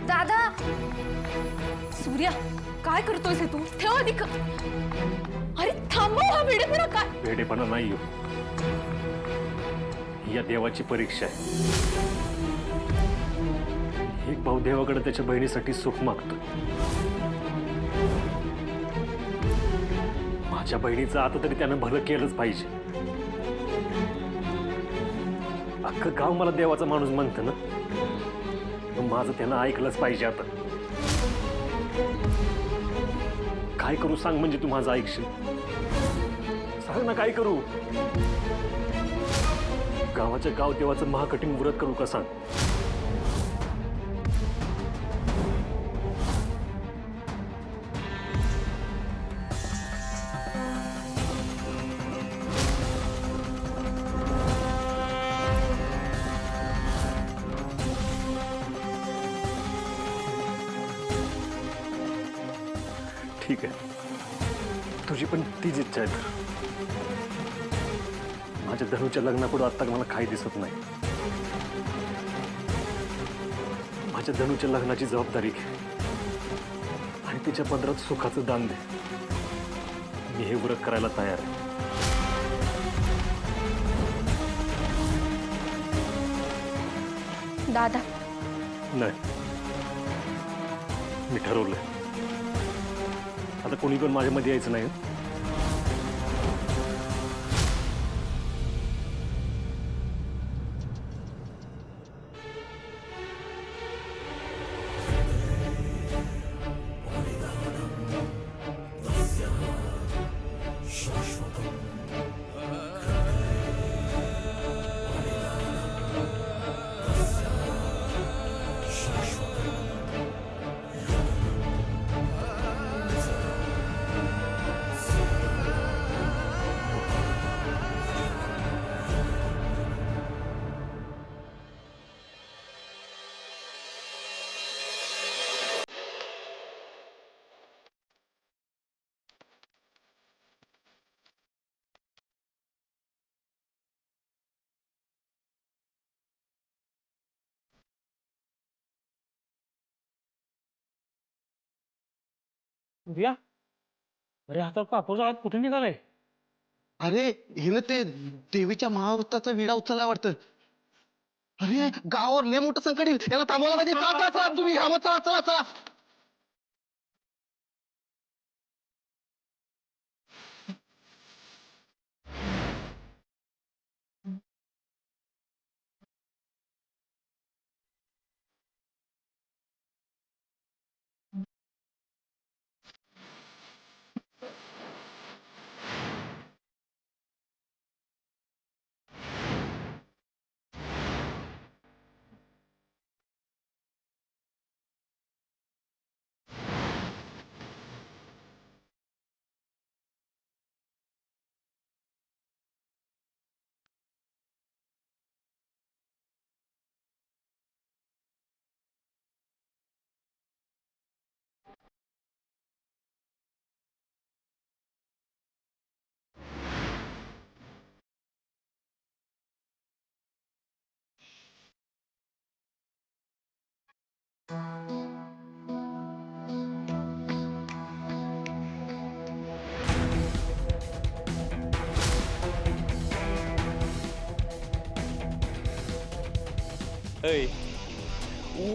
दादा, सूर्या काय करतोयस हे तू? ठेव अधिक. अरे थांबव हा वेडेपणा. काय वेडेपणा नाही हो, या देवाची परीक्षा आहे. एक भाऊ देवाकडे त्याच्या बहिणीसाठी सुख मागतो. माझ्या बहिणीचं आता तरी त्यानं भलं केलंच पाहिजे. अख्खं गाव मला देवाचा माणूस म्हणतं ना, माझं त्यानं ऐकलंच पाहिजे. आता काय करू सांग, म्हणजे तू माझं ऐकशील? सांग ना, काय करू? गावाच्या गाव देवाचं महाकठीण व्रत करू का सांग? ठीक आहे, तुझी पण तीच इच्छा आहे तर. माझ्या धनुच्या लग्नापुढे आता मला काही दिसत नाही. माझ्या धनुच्या लग्नाची जबाबदारी घे आणि तिच्या पदरात सुखाचं दान दे. मी हे व्रत करायला तयार आहे. दादा, नाही, मी ठरवलंय आता कोणी पण माझ्यामध्ये यायचं नाही. दिया, अरे आता कापूर जाळ्यात कुठे निघालाय? अरे हिनं ते देवीच्या महावृत्ताचा विडा उचलला वाटतं. अरे गावावर लय मोठं संकट येईल, त्याला थांबवलं पाहिजे. चला चला चला तुम्ही, हा चला चला चला.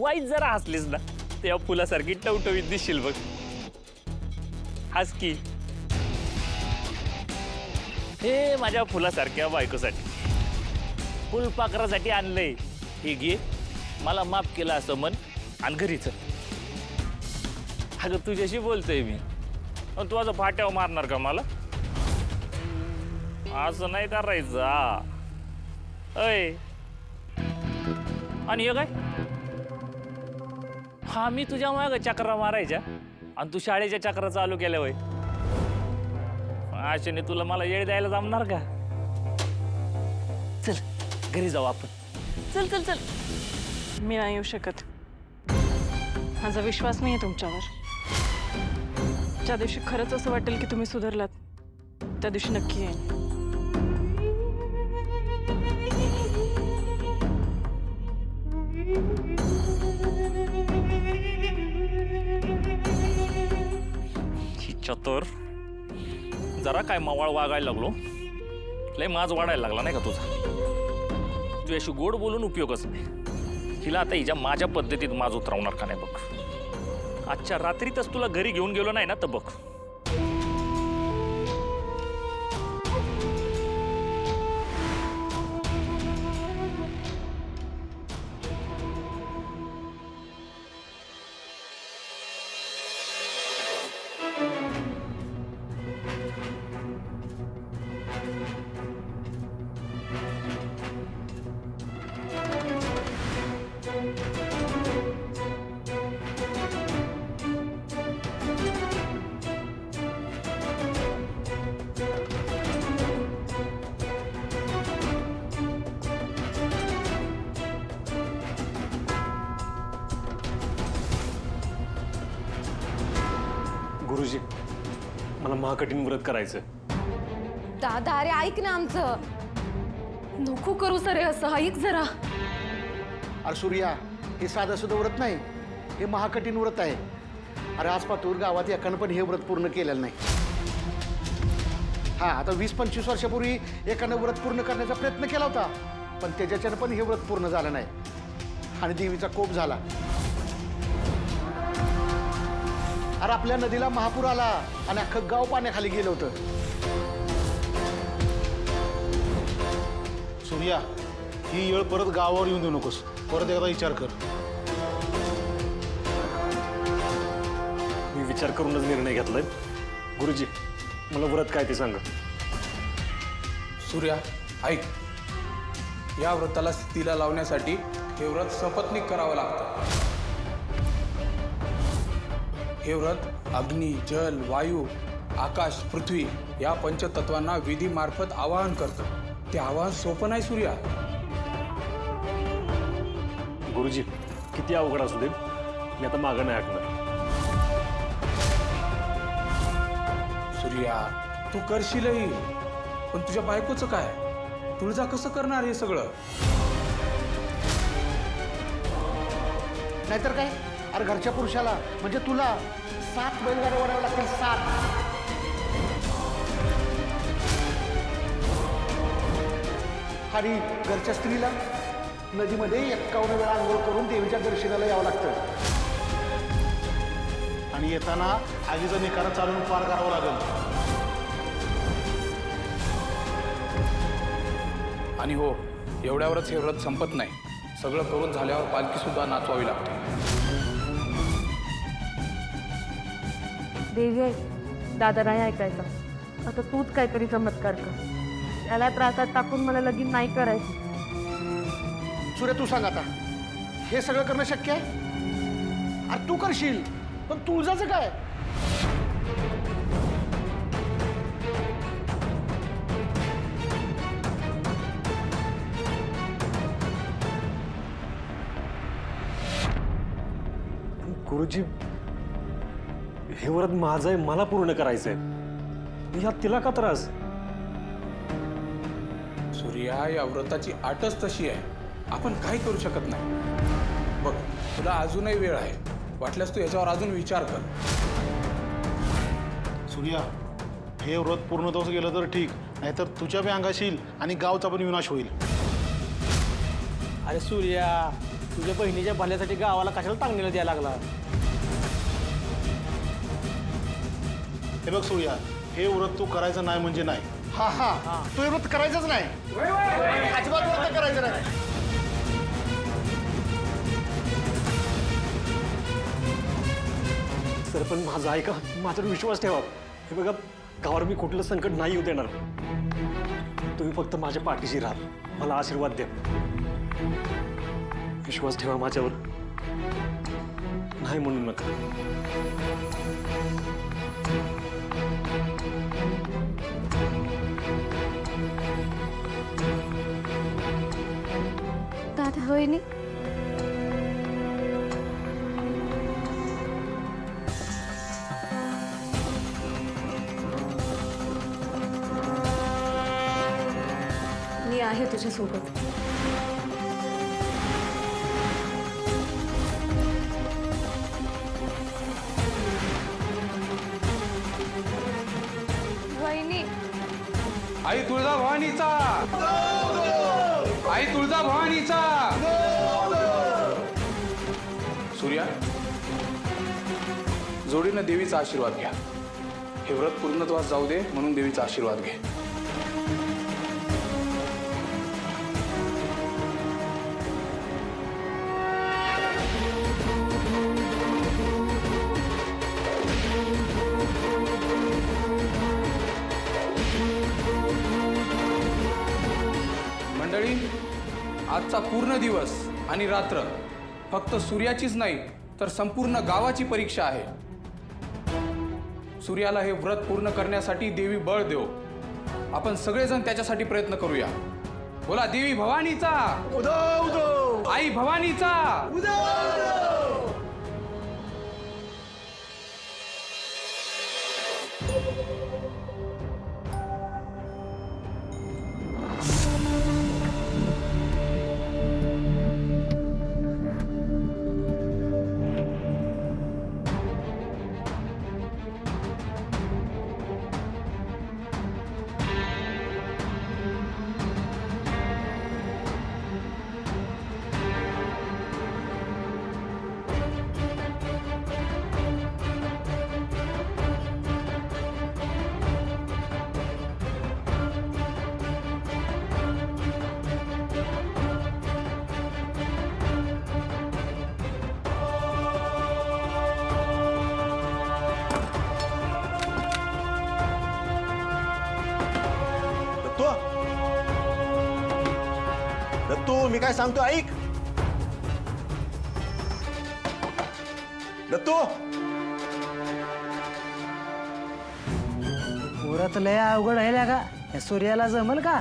वाईट जरा हसलीस ना, तेव्हा फुलासारखी टवटवीत दिसशील बघ. हस की. हे माझ्या फुलासारख्या बायकोसाठी, फुलपाखरासाठी आणलंय. हे घे, मला माफ केलं असं मन आणि घरी चल. अगं तुझ्याशी बोलतोय मी, तू असं फाट्यावर मारणार का मला? असं नाही करायचं. अय, आणि हे काय? हा मी तुझ्या माग चक्रा मारायच्या आणि तू शाळेच्या चक्रा चालू केल्या होय. आशेने तुला मला येळ द्यायला जमणार का? चल घरी जाऊ आपण. चल चल चल. मी नाही येऊ शकत. माझा विश्वास नाही आहे तुमच्यावर. ज्या दिवशी खरंच असं वाटेल की तुम्ही सुधारलात त्या दिवशी नक्की येईन. ही चतुर जरा काय मवाळ वागायला लागलो लय माज वाढायला लागला नाही का तुझा. तू अशी गोड बोलून उपयोगच नाही. हिला आता हिच्या माझ्या पद्धतीत माज उतरवणार का नाही बघ. आजच्या रात्रीतच तुला घरी घेऊन गेलो नाही ना तर बघ. गुरुजी मला महाकठीण व्रत करायचं. दादा अरे ऐक ना आमचं. नको करू सर हे असं. ऐक जरा. अरे सूर्या, हे साधं सुद्धा व्रत नाही, हे महाकठीण व्रत आहे. अरे आज पातूर गावात एकानं पण हे व्रत पूर्ण केलेलं नाही. हा आता 20-25 वर्षापूर्वी एकानं व्रत पूर्ण करण्याचा प्रयत्न केला होता, पण त्याच्याच्यानं पण हे व्रत पूर्ण झालं नाही आणि देवीचा कोप झाला. अरे आपल्या नदीला महापूर आला आणि अख्खं गाव पाण्याखाली गेलं होतं. सूर्या, ही येळ परत गावावर येऊन देऊ नकोस. परत एकदा विचार कर. मी विचार करूनच निर्णय घेतलाय. गुरुजी मला व्रत काय ते सांगा. सूर्या ऐक, या व्रताला स्थितीला लावण्यासाठी हे व्रत सपत्नीक करावं लागतं. हे व्रत अग्नी, जल, वायू, आकाश, पृथ्वी या पंचतत्वांना विधीमार्फत आवाहन करतं. ते आवाहन सोपं नाही सूर्या. गुरुजी किती अवघड असू दे, मी आता मागं नाही ऐकणार. सूर्या तू करशीलही, पण तुझ्या बायकोचं काय? तुळजा कसं करणार हे सगळं? नाहीतर काय? अरे घरच्या पुरुषाला म्हणजे तुला 7 बैलगाड्या ओढाव्या लागतील. 7. आणि घरच्या स्त्रीला नदीमध्ये 51 वेळा आंघोळ करून देवीच्या दर्शनाला यावं लागतं. आणि येताना आगीचा निकारा चालून पार करावा लागेल. आणि हो, एवढ्यावरच हे व्रत संपत नाही. सगळं करून झाल्यावर पालखी सुद्धा नाचवावी लागते. देवी आहे, दादा नाही ऐकायचा. आता तूच काहीतरी चमत्कार कर. त्याला त्रासात टाकून मला लगीन नाही करायचं. सूर्य तू सांग आता, हे सगळं करणं शक्य आहे? अरे तू करशील, पण तुळजाचं काय? गुरुजी हे व्रत माझं आहे, मला पूर्ण करायचंय. यात तिला का त्रास? सूर्या या व्रताची आटच तशी आहे. आपण काही करू शकत नाही. बघ तुला अजूनही वेळ आहे. वाटल्यास तू याच्यावर अजून विचार कर. सूर्या, हे व्रत पूर्ण दिवस गेलं तर ठीक, नाहीतर तुझ्या बी अंगाशी येईल आणि गावचा पण विनाश होईल. अरे सूर्या, तुझ्या बहिणीच्या भल्यासाठी गावाला कशाला टांगणीला द्यायला लागला? हे बघ सूर्या, हे व्रत तू करायचं नाही म्हणजे नाही. हा हा, तू हे व्रत करायचंच नाही. अजिबात व्रत करायचं नाही. सर पण माझा ऐका, माझ्यावर विश्वास ठेवा. हे बघा गावावर मी कुठलं संकट नाही येऊ देणार. तुम्ही फक्त माझ्या पाठीशी राहा, मला आशीर्वाद द्या. विश्वास ठेवा माझ्यावर. नाही म्हणू नका. दादा वहिनी मी आहे तुझ्या सोबत. वहिनी आई तुळजा भवानीचा, आई तुळजा भवानीचा. सूर्या, जोडीनं देवीचा आशीर्वाद घ्या. हे व्रत पूर्णत्वास जाऊ दे म्हणून देवीचा आशीर्वाद घे. मंडळी, आजचा पूर्ण दिवस आणि रात्र फक्त सूर्याचीच नाही तर संपूर्ण गावाची परीक्षा आहे. सूर्याला हे व्रत पूर्ण करण्यासाठी देवी बळ देव. आपण सगळेजण त्याच्यासाठी प्रयत्न करूया. बोला देवी भवानीचा, आई भवानीचा. दत्तू, मी काय सांगतो ऐक. दत्तू, पुरात लय अवघड आहे का? या सूर्याला जमल का?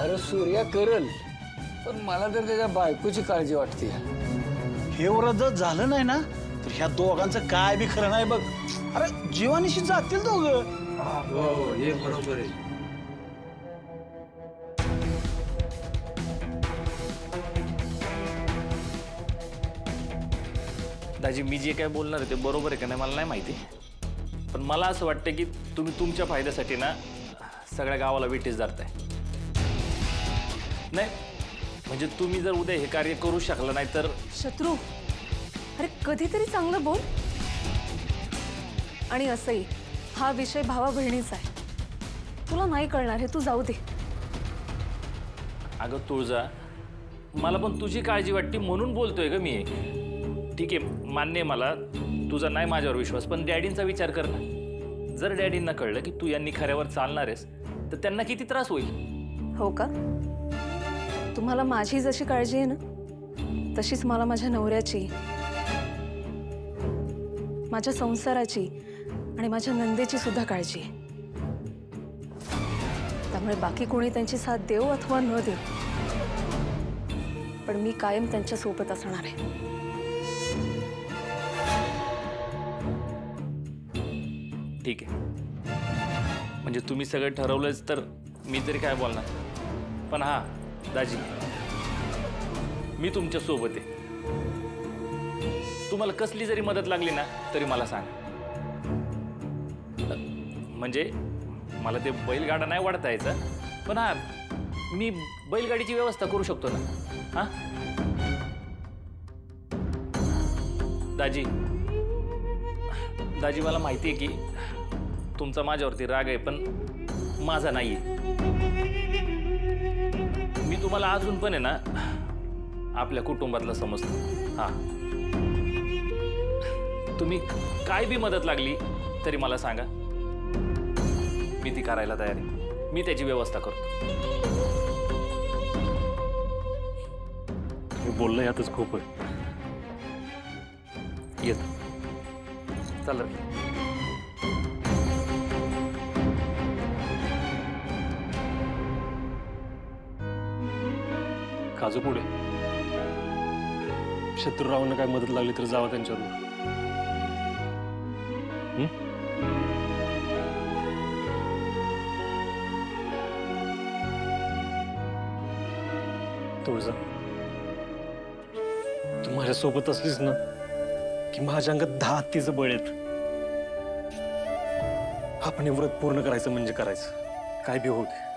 अरे सूर्या करल, पण मला तर त्याच्या बायकोची काळजी वाटते. हे व्रत जर झालं नाही ना तर ह्या दोघांचं काय बी खरं नाही बघ. अरे जीवानिशी जातील दोघं. हो, हे बरोबर आहे. दाजी, मी जे काय बोलणार आहे ते बरोबर आहे का नाही मला नाही माहिती, पण मला असं वाटतं की तुम्ही तुमच्या फायद्यासाठी ना सगळ्या गावाला विटीस धरताय. नाही म्हणजे तुम्ही जर उद्या हे कार्य करू शकला नाही तर. शत्रू, अरे कधीतरी चांगलं बोल. आणि असंही हा विषय भावा बहिणीचा आहे, तुला नाही कळणार हे, तू जाऊ दे. अगं तुळजा, मला पण तुझी काळजी वाटते म्हणून बोलतोय ग मी. ठीक आहे, मान्य आहे मला तुझा नाही माझ्यावर विश्वास, पण डॅडींचा विचार कर ना. जर डॅडींना कळलं की तू यांनी खऱ्यावर चालणार आहेस तर त्यांना किती त्रास होईल. हो का? तुम्हाला माझी जशी काळजी आहे ना तशीच मला माझ्या नवऱ्याची, माझ्या संसाराची आणि माझ्या नंदेची सुद्धा काळजी आहे. त्यामुळे बाकी कोणी त्यांची साथ देऊ अथवा न देऊ, पण मी कायम त्यांच्या सोबत असणार आहे. ठीक आहे, म्हणजे तुम्ही सगळं ठरवलंच तर मी तरी काय बोलणार. पण हा दाजी, मी तुमच्या सोबत आहे. तुम्हाला कसली जरी मदत लागली ना तरी मला सांग. म्हणजे मला ते बैलगाडा नाही वाढता यायचा, पण हा मी बैलगाडीची व्यवस्था करू शकतो ना. हा दाजी, दाजी मला माहिती आहे की तुमचा माझ्यावरती राग आहे, पण माझा नाही आहे. मी तुम्हाला अजून पण आहे ना आपल्या कुटुंबातलं समजतो. हां, तुम्ही काय बी मदत लागली तरी मला सांगा, मी ती करायला तयार आहे. मी त्याची व्यवस्था करतो. मी बोललं यातच खूप आहे. येत चल रे. काजू पुढे शत्रुरावांना काय मदत लागली तर जावा त्यांच्यावर. तुळजा तू माझ्या सोबत असलीस ना की माझ्या अंगात 10 हत्तीचं बळ येत. आपण हे व्रत पूर्ण करायचं म्हणजे करायचं, काय बी होते.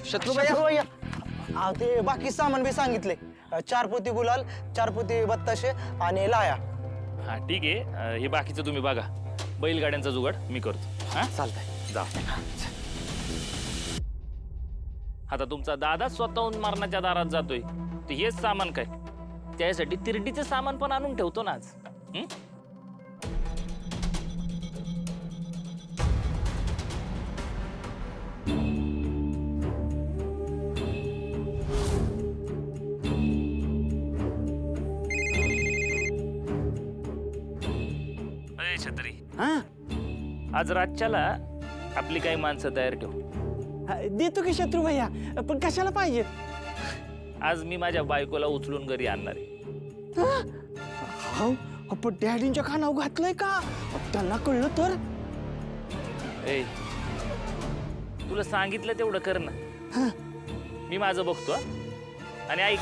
शत्रुभैया ते बाकी सामान बी सांगितले. 4 पोती गुलाल, 4 पोती बत्ताशे आणि लाया. हा ठीक आहे, हे बाकीचं तुम्ही बघा. बैलगाड्यांचा जुगाड मी करतो. हा चालतंय, जा. आता तुमचा दादा स्वतःहून मरणाच्या दारात जातोय, तर हेच सामान काय, त्यासाठी तिरडीचं सामान पण आणून ठेवतो ना आज. छत्री आज रातच्याला आपली काही माणसं तयार ठेव. देतो की शत्रू भैया, पण कशाला पाहिजे? आज मी माझ्या बायकोला उचलून घरी आणणार आहे. पण डॅडींच्या खानावर घातलंय का? त्यांना कळलं तर? ए तुला सांगितलं तेवढं कर ना. मी माझं बघतो. आणि ऐक,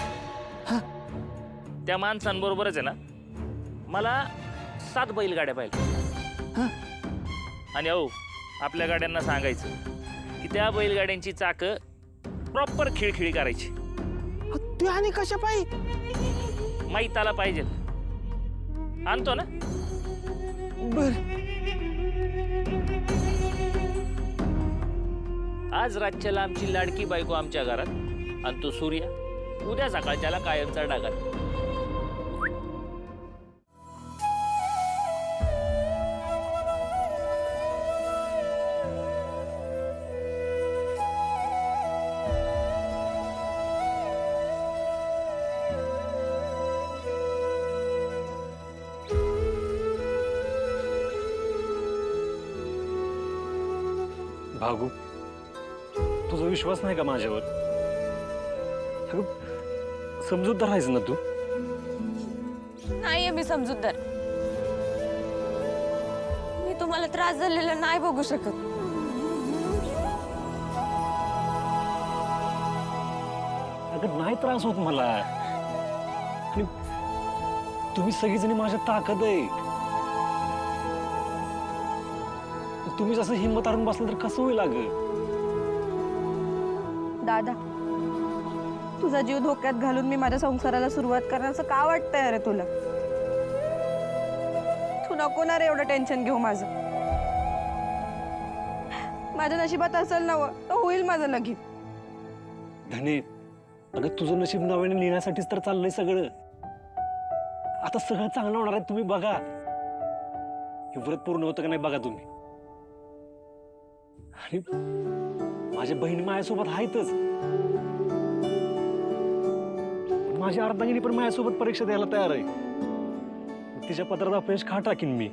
त्या माणसांबरोबरच आहे ना मला 7 बैलगाड्या पाहिजे. आणि अहो आपल्या गाड्यांना सांगायचं की त्या बैलगाड्यांची चाकं प्रॉपर खिळखिळी करायची. तू आणि कशा पाहिजे? माहिताला पाहिजे. आणतो ना. बर. आज रातच्याला आमची लाडकी बायको आमच्या घरात, आणि तो सूर्या उद्या सकाळच्याला कायमचा डागात. भागू तुझा विश्वास नाही का माझ्यावर? अगं समजूतदार आहेस ना तू? नाहीये मी समजूतदार. मी तुम्हाला त्रास झालेला नाही बघू शकत. अगं नाही त्रास होत मला. आणि तुम्ही सगळीजणी माझ्या ताकद आहे. तुम्ही जसं हिंमत हारून बसलं तर कसं होईल? अगं दादा, तुझा जीव धोक्यात घालून मी माझ्या संसाराला सुरुवात करण्याचं का वाटतंय अरे तुला? तू नको ना रे एवढं टेन्शन घेऊ माझं. माझ्या नशिबात असेल ना तर होईल माझं लगीन. धने, अगं तुझं नशीब नव्याने लिहिण्यासाठीच तर चाललंय सगळं. आता सगळं चांगलं होणार आहे. तुम्ही बघा हे व्रत पूर्ण होतं का नाही बघा तुम्ही. आणि माझ्या बहिणी माझ्यासोबत आहेतच. माझी अर्धांगिनी पण माझ्यासोबत परीक्षा द्यायला तयार आहे. तिच्या पत्रात अपयश खा टाकीन मी.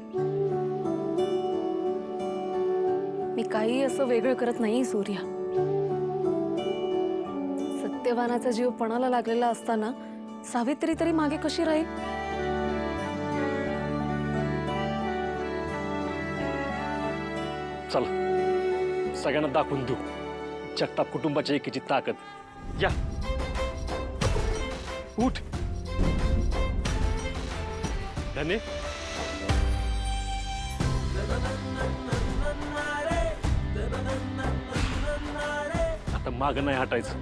मी काही असं वेगळं करत नाही सूर्या. सत्यवानाचा जीव पणाला लागलेला असताना सावित्री तरी मागे कशी राहील? चला सगळ्यांना दाखवून देऊ जगताप कुटुंबाच्या एकीची ताकद. या उठ धने. आता मागं नाही हटायचं.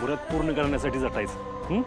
व्रत पूर्ण करण्यासाठी झटायचं.